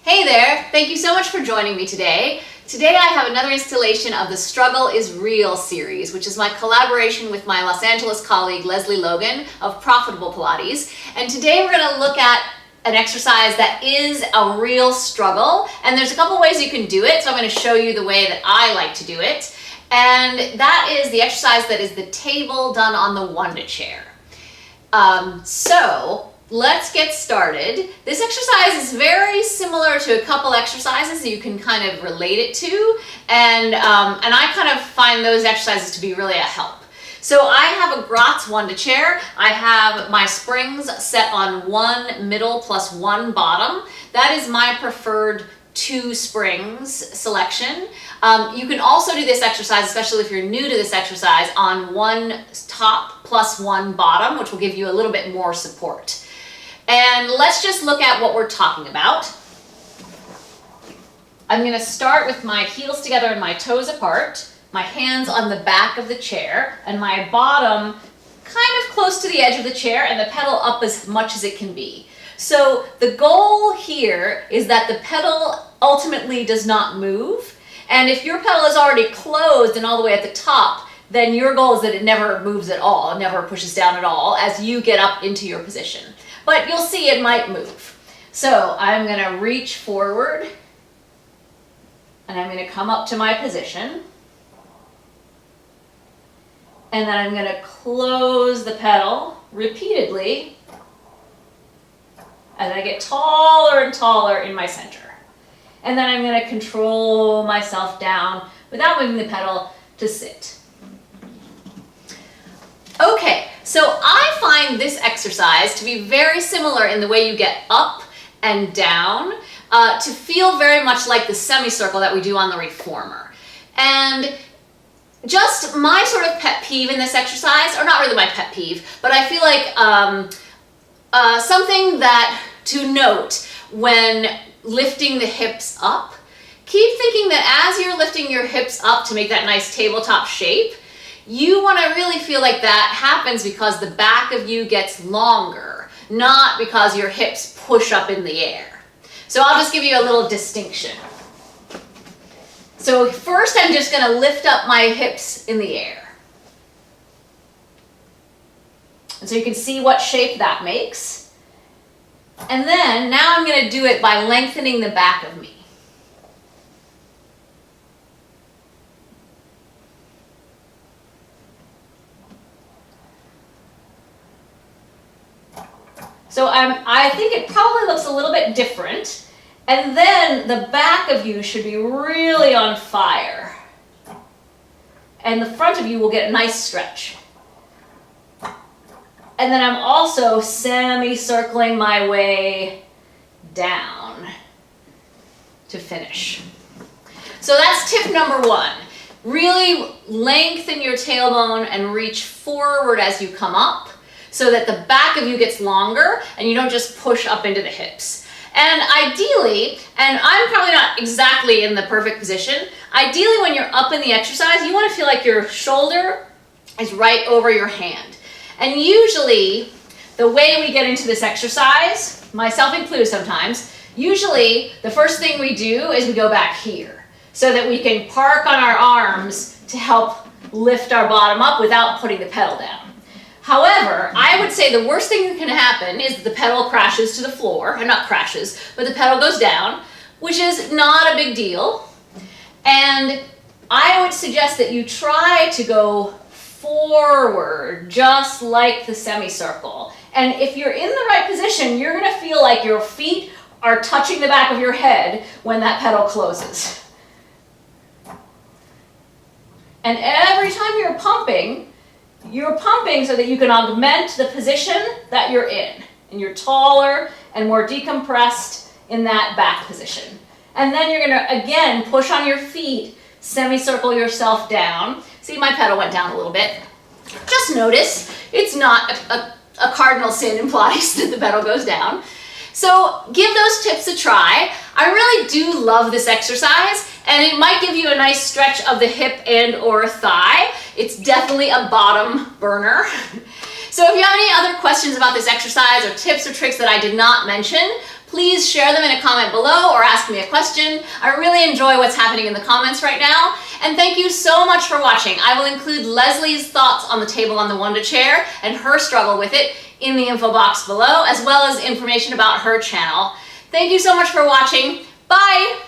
Hey there, thank you so much for joining me today. Today I have another installation of the Struggle is Real series, which is my collaboration with my Los Angeles colleague Lesley Logan of Profitable Pilates. And today we're going to look at an exercise that is a real struggle, and there's a couple ways you can do it, so I'm going to show you the way that I like to do it. And that is the exercise that is the table done on the Wunda Chair. So let's get started. This exercise is very similar to a couple exercises that you can kind of relate it to, and I kind of find those exercises to be really a help. So I have a Gratz Wunda Chair. I have my springs set on one middle plus one bottom. That is my preferred 2 springs selection. You can also do this exercise, especially if you're new to this exercise, on one top plus one bottom, which will give you a little bit more support. And let's just look at what we're talking about. I'm going to start with my heels together and my toes apart, my hands on the back of the chair, and my bottom kind of close to the edge of the chair and the pedal up as much as it can be. So the goal here is that the pedal ultimately does not move. And if your pedal is already closed and all the way at the top, then your goal is that it never moves at all, it never pushes down at all as you get up into your position. But you'll see it might move. So I'm going to reach forward and I'm going to come up to my position. And then I'm going to close the pedal repeatedly as I get taller and taller in my center. And then I'm going to control myself down without moving the pedal to sit. Okay, so I find this exercise to be very similar in the way you get up and down, to feel very much like the semicircle that we do on the reformer. And just my sort of pet peeve in this exercise, or not really my pet peeve, but I feel like something that to note when lifting the hips up, keep thinking that as you're lifting your hips up to make that nice tabletop shape, you want to really feel like that happens because the back of you gets longer, not because your hips push up in the air. So I'll just give you a little distinction. So first I'm just going to lift up my hips in the air. And so you can see what shape that makes. And then now I'm going to do it by lengthening the back of me. So I think it probably looks a little bit different. And then the back of you should be really on fire. And the front of you will get a nice stretch. And then I'm also semicircling my way down to finish. So that's tip number 1. Really lengthen your tailbone and reach forward as you come up, so that the back of you gets longer and you don't just push up into the hips. And ideally, and I'm probably not exactly in the perfect position, ideally when you're up in the exercise, you want to feel like your shoulder is right over your hand. And usually, the way we get into this exercise, myself included sometimes, usually the first thing we do is we go back here so that we can park on our arms to help lift our bottom up without putting the pedal down. However, I would say the worst thing that can happen is that the pedal crashes to the floor, and not crashes, but the pedal goes down, which is not a big deal. And I would suggest that you try to go forward, just like the semicircle. And if you're in the right position, you're going to feel like your feet are touching the back of your head when that pedal closes. And every time you're pumping so that you can augment the position that you're in. And you're taller and more decompressed in that back position. And then you're going to, again, push on your feet, semicircle yourself down. See, my pedal went down a little bit. Just notice, it's not a cardinal sin in Pilates that the pedal goes down. So give those tips a try. I really do love this exercise, and it might give you a nice stretch of the hip and or thigh. It's definitely a bottom burner. So if you have any other questions about this exercise or tips or tricks that I did not mention, please share them in a comment below or ask me a question. I really enjoy what's happening in the comments right now. And thank you so much for watching. I will include Lesley's thoughts on the table on the Wunda Chair and her struggle with it in the info box below, as well as information about her channel. Thank you so much for watching. Bye!